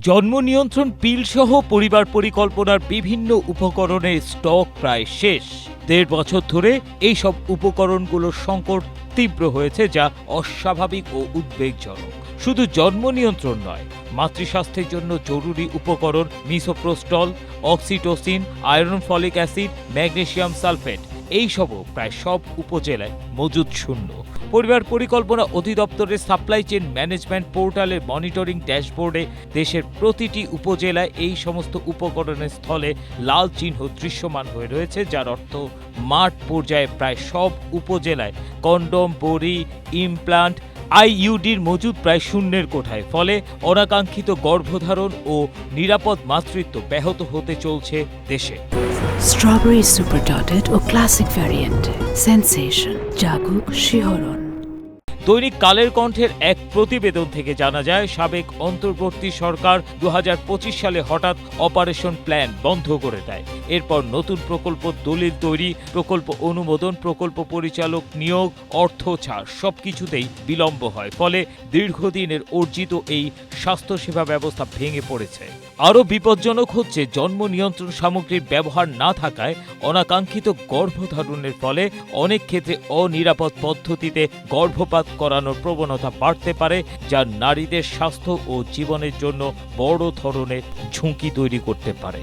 জন্ম নিয়ন্ত্রণ পিল সহ পরিবার পরিকল্পনার বিভিন্ন উপকরণের স্টক প্রায় শেষ। ১.৫ বছর ধরে এই সব উপকরণগুলোর সংকট তীব্র হয়েছে, যা অস্বাভাবিক ও উদ্বেগজনক। শুধু জন্ম নিয়ন্ত্রণ নয়, মাতৃস্বাস্থ্যের জন্য জরুরি উপকরণ misoprostol, oxytocin, iron, folic acid, magnesium sulphate এইসবও প্রায় সব উপজেলায় মজুদ শূন্য। পরিবার পরিকল্পনা অধিদপ্তরের সাপ্লাই চেইন ম্যানেজমেন্ট পোর্টালের মনিটরিং ড্যাশবোর্ডে দেশের প্রতিটি উপজেলায় এই সমস্ত উপকরণের স্থলে লাল চিহ্ন দৃশ্যমান হয়ে রয়েছে, যার অর্থ মাঠ পর্যায়ে প্রায় সব উপজেলায় কন্ডোম, বড়ি, ইমপ্লান্ট, আইইউডির মজুদ প্রায় শূন্যের কোঠায়। ফলে অনাকাঙ্ক্ষিত গর্ভধারণ ও নিরাপদ মাতৃত্ব ব্যাহত হতে চলছে দেশে। স্ট্রবেরি সুপার ডটেড ও ক্লাসিক ভ্যারিয়েন্টে সেন্সেশন জাগুক শিহরণ। দৈনিক কালের কণ্ঠের এক প্রতিবেদন থেকে জানা যায়, সাবেক অন্তর্বর্তী সরকার ২০২৫ সালে হঠাৎ অপারেশন প্ল্যান বন্ধ করে দেয়। এরপর নতুন প্রকল্প দলিল তৈরি, প্রকল্প অনুমোদন, প্রকল্প পরিচালক নিয়োগ, অর্থ ছাড় সবকিছুতেই বিলম্ব হয়। ফলে দীর্ঘদিনের অর্জিত এই স্বাস্থ্যসেবা ব্যবস্থা ভেঙে পড়েছে। আরও বিপজ্জনক হচ্ছে জন্ম নিয়ন্ত্রণ সামগ্রীর ব্যবহার না থাকায় অনাকাঙ্ক্ষিত গর্ভধারণের ফলে অনেক ক্ষেত্রে অনিরাপদ পদ্ধতিতে গর্ভপাত করানোর প্রবণতা বাড়তে পারে, যা নারীদের স্বাস্থ্য ও জীবনের জন্য বড় ধরনের ঝুঁকি তৈরি করতে পারে।